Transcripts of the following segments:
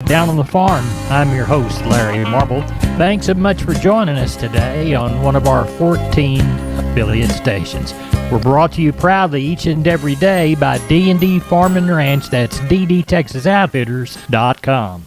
Down on the Farm. I'm your host, Larry Marble. Thanks so much for joining us today on one of our 14 affiliate stations. We're brought to you proudly each and every day by D&D Farm and Ranch. That's ddtexasoutfitters.com.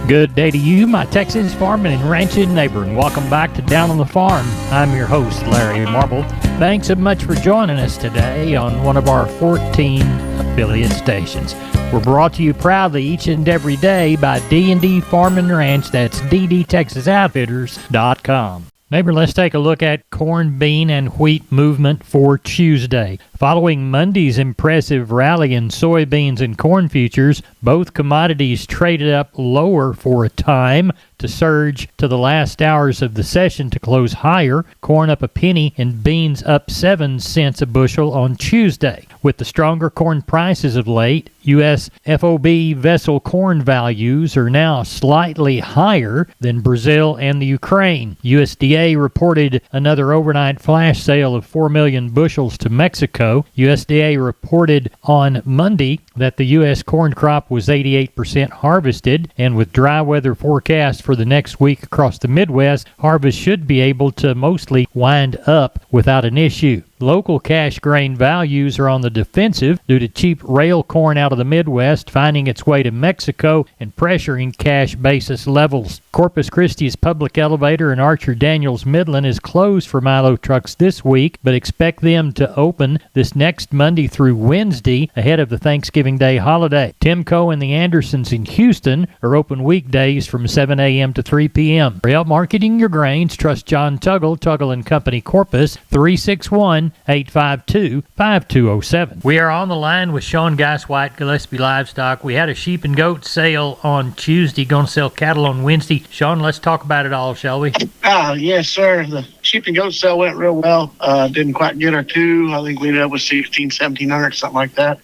Good day to you, my Texas farming and ranching neighbor, and welcome back to Down on the Farm. I'm your host, Larry Marble. Thanks so much for joining us today on one of our 14 affiliate stations. We're brought to you proudly each and every day by D&D Farm and Ranch. That's ddtexasoutfitters.com. Neighbor, let's take a look at corn, bean, and wheat movement for Tuesday. Following Monday's impressive rally in soybeans and corn futures, both commodities traded up lower for a time to surge to the last hours of the session to close higher. Corn up a penny and beans up 7 cents a bushel on Tuesday. With the stronger corn prices of late, U.S. FOB vessel corn values are now slightly higher than Brazil and the Ukraine. USDA reported another overnight flash sale of 4 million bushels to Mexico. USDA reported on Monday that the U.S. corn crop was 88% harvested, and with dry weather forecast for the next week across the Midwest, harvest should be able to mostly wind up without an issue. Local cash grain values are on the defensive due to cheap rail corn out of the Midwest finding its way to Mexico and pressuring cash basis levels. Corpus Christi's public elevator in Archer Daniels Midland is closed for Milo trucks this week, but expect them to open this next Monday through Wednesday ahead of the Thanksgiving Day holiday. Timco and the Andersons in Houston are open weekdays from 7 a.m. to 3 p.m. For help marketing your grains, trust John Tuggle, Tuggle & Company Corpus, 361-852-5207. We are on the line with Sean Geiswhite, Gillespie Livestock. We had a sheep and goat sale on Tuesday, going to sell cattle on Wednesday. Sean, let's talk about it all, shall we? Yes, sir. The sheep and goat sale went real well. Didn't quite get our two. I think we ended up with 1,700, something like that.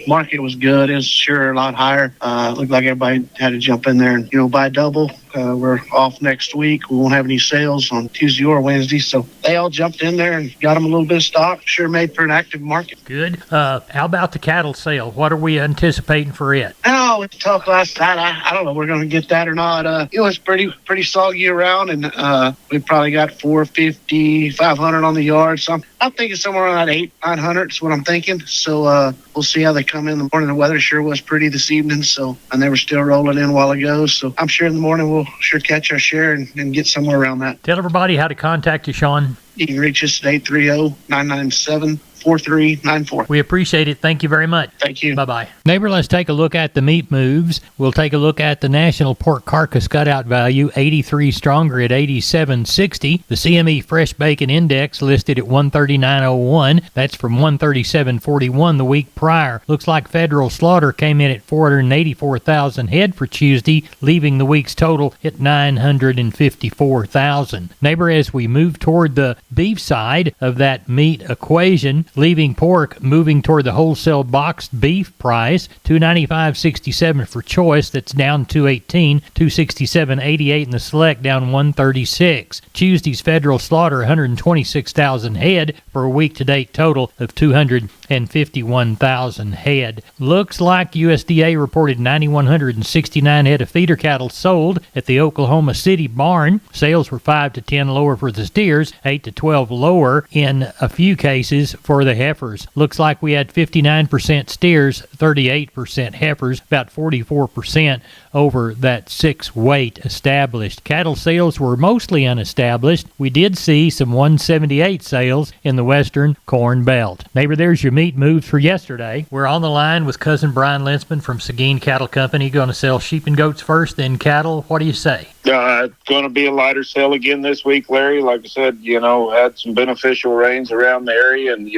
Market was good. It was sure a lot higher. Looked like everybody had to jump in there and, buy double. We're off next week. We won't have any sales on Tuesday or Wednesday, so they all jumped in there and got them a little bit of stock. Sure made for an active market. Good. How about the cattle sale? What are we anticipating for it? Oh, we talked last night. I don't know if we're going to get that or not. It was pretty solid year round, and we probably got 450, 500 on the yard. So I'm thinking somewhere around 900 is what I'm thinking. So we'll see how they come in the morning. The weather sure was pretty this evening, and they were still rolling in a while ago. So I'm sure in the morning we'll sure catch our share and get somewhere around that. Tell everybody how to contact you, Sean. You can reach us at 830-997-4394. We appreciate it. Thank you very much. Thank you. Bye-bye. Neighbor, let's take a look at the meat moves. We'll take a look at the national pork carcass cutout value, 83 stronger at 87.60. The CME Fresh Bacon Index listed at 139.01. That's from 137.41 the week prior. Looks like federal slaughter came in at 484,000 head for Tuesday, leaving the week's total at 954,000. Neighbor, as we move toward the beef side of that meat equation, leaving pork, moving toward the wholesale boxed beef price, $295.67 for choice, that's down $218, $267.88 in the select, down $136. Tuesday's federal slaughter, 126,000 head for a week-to-date total of 251,000 head. Looks like USDA reported 9,169 head of feeder cattle sold at the Oklahoma City barn. Sales were 5 to 10 lower for the steers, 8 to 12 lower in a few cases for the heifers. Looks like we had 59% steers, 38% heifers, about 44% over that 6 weight established. Cattle sales were mostly unestablished. We did see some 178 sales in the western corn belt. Neighbor, there's your meat moves for yesterday. We're on the line with cousin Brian Linsman from Seguin Cattle Company. Going to sell sheep and goats first, then cattle. What do you say? It's going to be a lighter sale again this week, Larry. Like I said, had some beneficial rains around the area, and,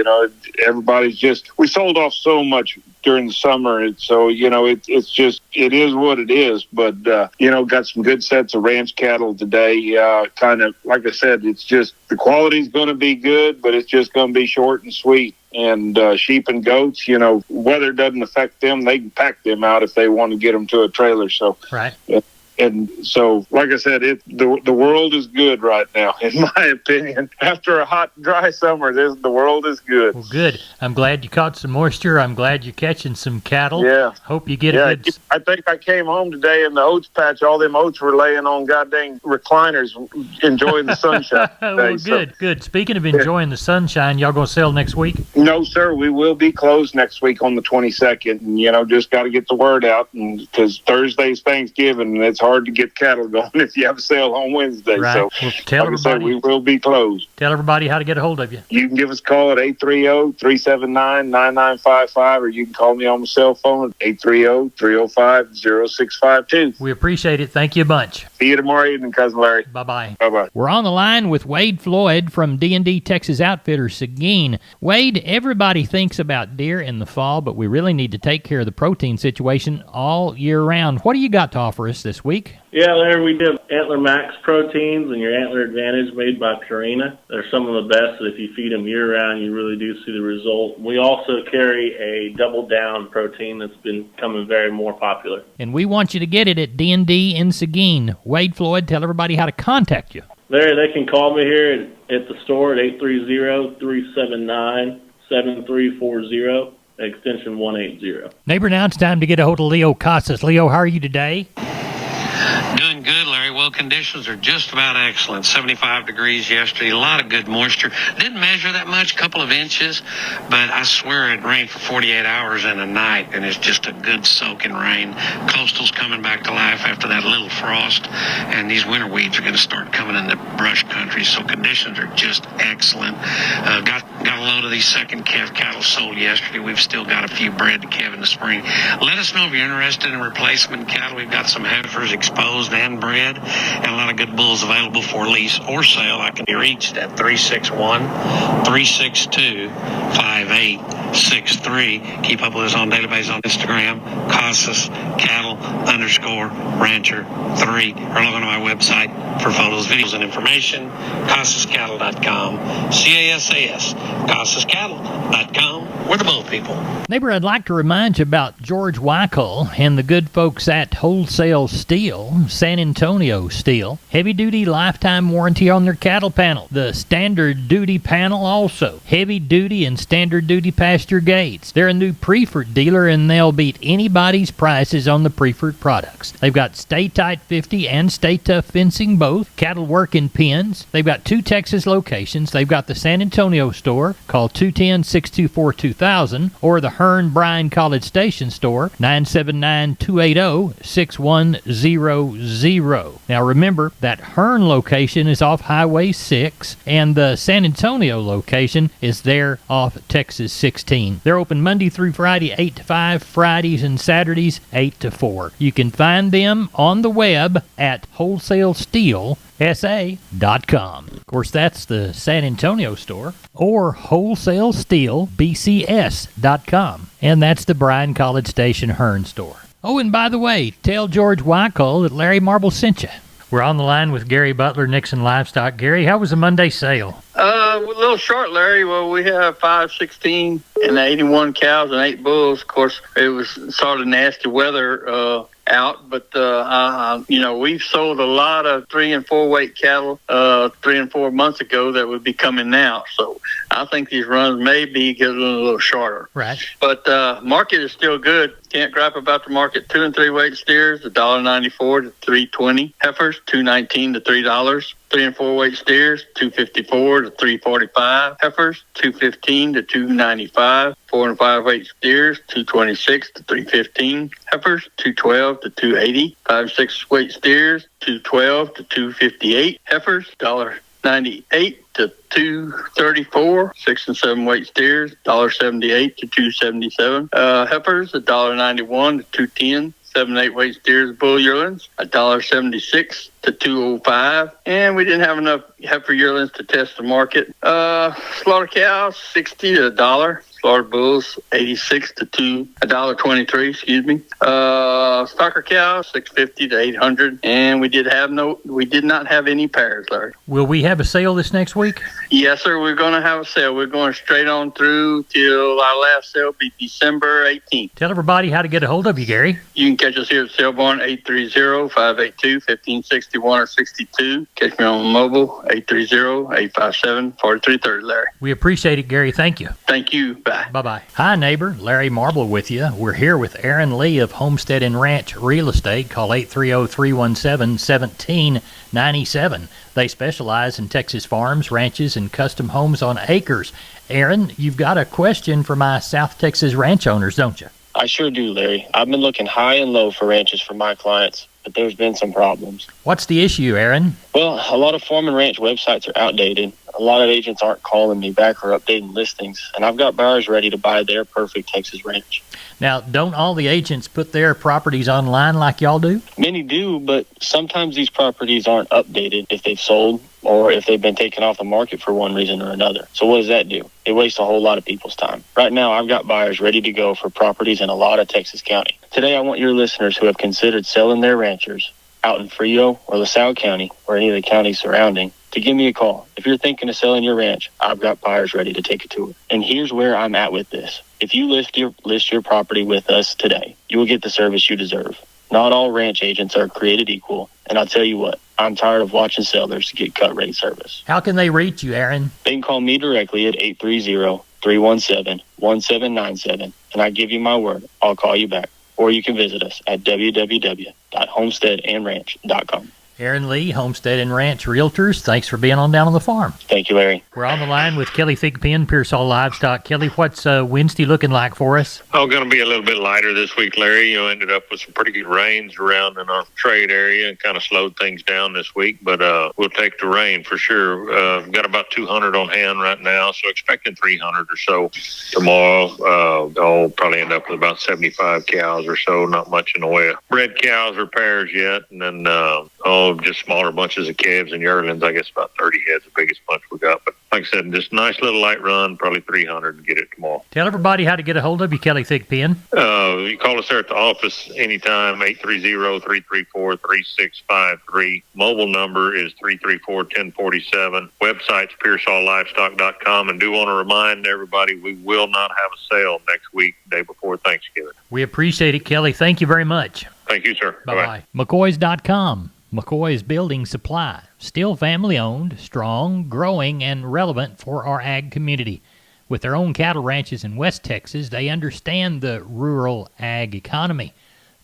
everybody's we sold off so much during the summer. And so, it's just, it is what it is. But, got some good sets of ranch cattle today. Kind of, like I said, it's just, the quality's going to be good, but it's just going to be short and sweet. And sheep and goats, weather doesn't affect them. They can pack them out if they want to get them to a trailer. So right. And so, like I said, the world is good right now, in my opinion. After a hot, dry summer, the world is good. Well, good. I'm glad you caught some moisture. I'm glad you're catching some cattle. Yeah. Hope you get a good... I think I came home today in the oats patch. All them oats were laying on goddamn recliners, enjoying the sunshine. Well, good. Speaking of enjoying the sunshine, y'all gonna sell next week? No, sir. We will be closed next week on the 22nd. And, just got to get the word out. Because Thursday's Thanksgiving, and it's hard to get cattle going if you have a sale on Wednesday. Right. So, Well, tell everybody, we will be closed. Tell everybody how to get a hold of you. You can give us a call at 830-379-9955, or you can call me on my cell phone at 830-305-0652. We appreciate it. Thank you a bunch. See you tomorrow evening, Cousin Larry. Bye-bye. Bye-bye. We're on the line with Wade Floyd from D&D Texas Outfitters Seguin. Wade, everybody thinks about deer in the fall, but we really need to take care of the protein situation all year round. What do you got to offer us this week? Yeah, Larry, we did Antler Max proteins and your Antler Advantage made by Purina. They're some of the best that if you feed them year-round, you really do see the result. We also carry a Double Down protein that's been becoming very more popular. And we want you to get it at D&D in Seguin. Wade Floyd, tell everybody how to contact you. Larry, they can call me here at the store at 830-379-7340. Extension 180. Neighbor, now it's time to get a hold of Leo Casas. Leo, how are you today? Doing good, Larry. Well, conditions are just about excellent. 75 degrees yesterday, a lot of good moisture. Didn't measure that much, couple of inches, but I swear it rained for 48 hours in a night, and it's just a good soaking rain. Coastal's coming back to life after that little frost, and these winter weeds are going to start coming in the brush country, so conditions are just excellent. Got a load of these second calf cattle sold yesterday. We've still got a few bred to calve in the spring. Let us know if you're interested in replacement cattle. We've got some heifers exposed and bred, and a lot of good bulls available for lease or sale. I can be reached at 361-362-5863. Keep up with us on daily basis on Instagram, Casas Cattle _Rancher 3, or log on to my website for photos, videos, and information, CasasCattle.com, CASAS, CasasCattle.com. We're the bull people. Neighbor, I'd like to remind you about George Weichel and the good folks at Wholesale Steel, San Antonio Steel. Heavy-duty lifetime warranty on their cattle panel. The standard duty panel also. Heavy-duty and standard duty pasture gates. They're a new Preferred dealer, and they'll beat anybody's prices on the Preferred products. They've got Stay Tight 50 and Stay Tough fencing both. Cattle work in pens. They've got 2 Texas locations. They've got the San Antonio store. Call 210-624-2000 or the Hearn Bryan College Station store, 979-280-6100. Now remember, that Hearn location is off Highway 6, and the San Antonio location is there off Texas 16. They're open Monday through Friday, 8 to 5, Fridays and Saturdays, 8 to 4. You can find them on the web at wholesalesteelsa.com. Of course, that's the San Antonio store, or wholesalesteelbcs.com. And that's the Bryan College Station Hearn store. Oh, and by the way, tell George Weichel that Larry Marble sent you. We're on the line with Gary Butler, Nixon Livestock. Gary, how was the Monday sale? A little short, Larry. Well, we have 516 and 81 cows and 8 bulls. Of course, it was sort of nasty weather out, but we've sold a lot of 3 and 4 weight cattle 3 and 4 months ago that would be coming now. So I think these runs may be getting a little shorter. Right. But market is still good. Can't gripe about the market. 2 and 3 weight steers, $1.94 to $3.20. Heifers, $2.19 to $3. 3 and 4 weight steers, $2.54 to $3.45. Heifers, $2.15 to $2.95. 4 and 5 weight steers, $2.26 to $3.15. Heifers, $2.12 to $2.80. 5 and 6 weight steers, $2.12 to $2.58. Heifers, $1.98 to $2.34. 6 and 7 weight steers, $1.78 to $2.77. Heifers, $1.91 to $2.10. 7 and 8 weight steers, bull yearlings, $1.76 to 205, and we didn't have enough heifer yearlings to test the market. Slaughter cows, 60 to $1. Slaughter bulls, 86 to $1.23. Excuse me. Stocker cows, 650 to 800, and we did not have any pairs, Larry. Will we have a sale this next week? Yes, sir. We're going to have a sale. We're going straight on through till our last sale be December 18th. Tell everybody how to get a hold of you, Gary. You can catch us here at Sale Barn, 830-582-1561 or 62. Catch me on mobile, 830-857-4330, Larry. We appreciate it, Gary. Thank you. Thank you. Bye. Bye-bye. Hi, neighbor. Larry Marble with you. We're here with Aaron Lee of Homestead and Ranch Real Estate. Call 830-317-1797. They specialize in Texas farms, ranches, and custom homes on acres. Aaron, you've got a question for my South Texas ranch owners, don't you? I sure do, Larry. I've been looking high and low for ranches for my clients, but there's been some problems. What's the issue, Aaron? Well, a lot of farm and ranch websites are outdated. A lot of agents aren't calling me back or updating listings, and I've got buyers ready to buy their perfect Texas ranch. Now, don't all the agents put their properties online like y'all do? Many do, but sometimes these properties aren't updated if they've sold or if they've been taken off the market for one reason or another. So what does that do? It wastes a whole lot of people's time. Right now, I've got buyers ready to go for properties in a lot of Texas County. Today, I want your listeners who have considered selling their ranchers out in Frio or LaSalle County or any of the counties surrounding to give me a call. If you're thinking of selling your ranch, I've got buyers ready to take a tour. And here's where I'm at with this. If you list your property with us today, you will get the service you deserve. Not all ranch agents are created equal, and I'll tell you what, I'm tired of watching sellers get cut rate service. How can they reach you, Aaron? They can call me directly at 830-317-1797, and I give you my word, I'll call you back. Or you can visit us at www.homesteadandranch.com. Aaron Lee, Homestead and Ranch Realtors, thanks for being on Down on the Farm. Thank you, Larry. We're on the line with Kelly Thigpen, Pearsall Livestock. Kelly, what's Wednesday looking like for us? Oh, going to be a little bit lighter this week, Larry. You know, ended up with some pretty good rains around in our trade area and kind of slowed things down this week, but we'll take the rain for sure. Got about 200 on hand right now, so expecting 300 or so tomorrow. I'll probably end up with about 75 cows or so, not much in the way of bred cows or pairs yet, and then just smaller bunches of calves and yearlings. I guess about 30 heads, the biggest bunch we got. But like I said, just nice little light run, probably 300 to get it tomorrow. Tell everybody how to get a hold of you, Kelly Thigpen. You call us there at the office anytime, 830-334-3653. Mobile number is 334-1047. Website's PearsallLivestock.com. And do want to remind everybody we will not have a sale next week, day before Thanksgiving. We appreciate it, Kelly. Thank you very much. Thank you, sir. Bye-bye. McCoys.com. McCoy's Building Supply. Still family-owned, strong, growing, and relevant for our ag community. With their own cattle ranches in West Texas, they understand the rural ag economy.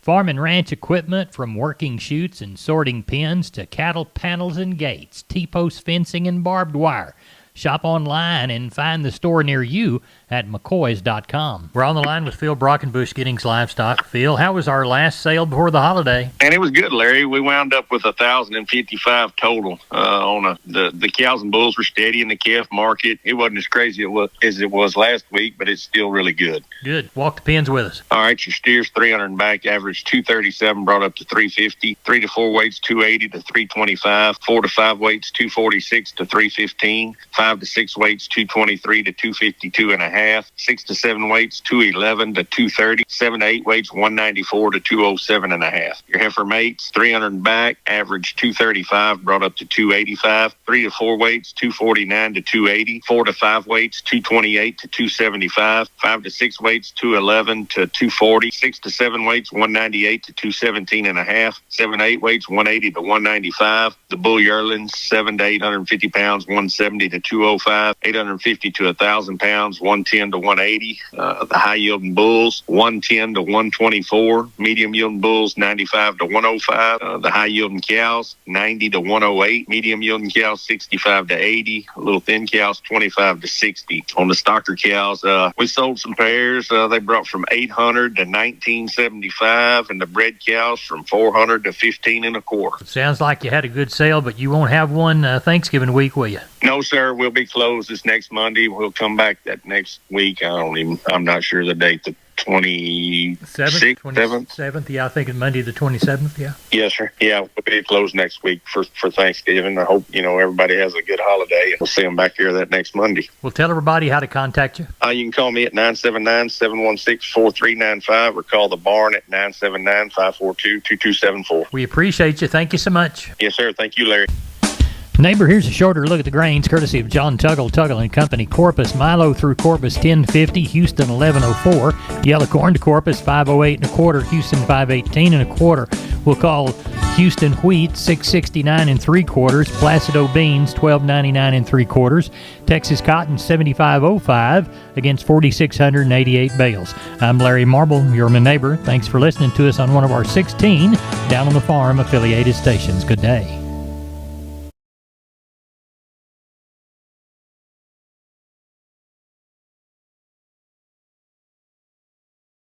Farm and ranch equipment from working chutes and sorting pens to cattle panels and gates, T-post fencing and barbed wire. Shop online and find the store near you at McCoys.com. We're on the line with Phil Brockenbush, Giddings Livestock. Phil, how was our last sale before the holiday? And it was good, Larry. We wound up with 1,055 total. The cows and bulls were steady in the calf market. It wasn't as crazy as it was last week, but it's still really good. Good. Walk the pens with us. All right, your steers 300 and back, average 237, brought up to 350. 3 to 4 weights 280 to 325. 4 to 5 weights 246 to 315. 5 to 6 weights 223 to 252 and a half. 6 to 7 weights 211 to 230. 7 to 8 weights 194 to 207 and a half. Your heifer mates 300 and back, average 235, brought up to 285. 3 to 4 weights 249 to 280. 4 to 5 weights 228 to 275. 5 to 6 weights 211 to 240. 6 to 7 weights 198 to 217 and a half. 7 to 8 weights 180 to 195. The bull yearlings 7 to 850 pounds 170 to 205. 850 to 1,000 pounds 110 to 180. The high yielding bulls 110 to 124. Medium yielding bulls 95 to 105. The high yielding cows 90 to 108. Medium yielding cows 65 to 80. Little thin cows 25 to 60. On the stocker cows, we sold some pairs. They brought from 800 to 1975, and the bred cows from 400 to 15 and a quarter. Sounds like you had a good sale, but you won't have one Thanksgiving week, will you? No, sir. We'll be closed this next Monday. We'll come back that next week. I'm not sure the date. The 26th, 7th. 27th, yeah, I think it's Monday the 27th, yeah. Yes, sir. Yeah, we'll be closed next week for Thanksgiving. I hope, everybody has a good holiday, and we'll see them back here that next Monday. Well, tell everybody how to contact you. You can call me at 979-716-4395 or call the barn at 979-542-2274. We appreciate you. Thank you so much. Yes, sir. Thank you, Larry. Neighbor, here's a shorter look at the grains, courtesy of John Tuggle & Company. Corpus, Milo through Corpus 1050, Houston 1104. Yellow corn to Corpus 508 1/4, Houston 518 1/4. We'll call Houston wheat 669 3/4, Placido beans 1299 3/4, Texas cotton 7505 against 4688 bales. I'm Larry Marble, your neighbor. Thanks for listening to us on one of our 16 Down on the Farm affiliated stations. Good day.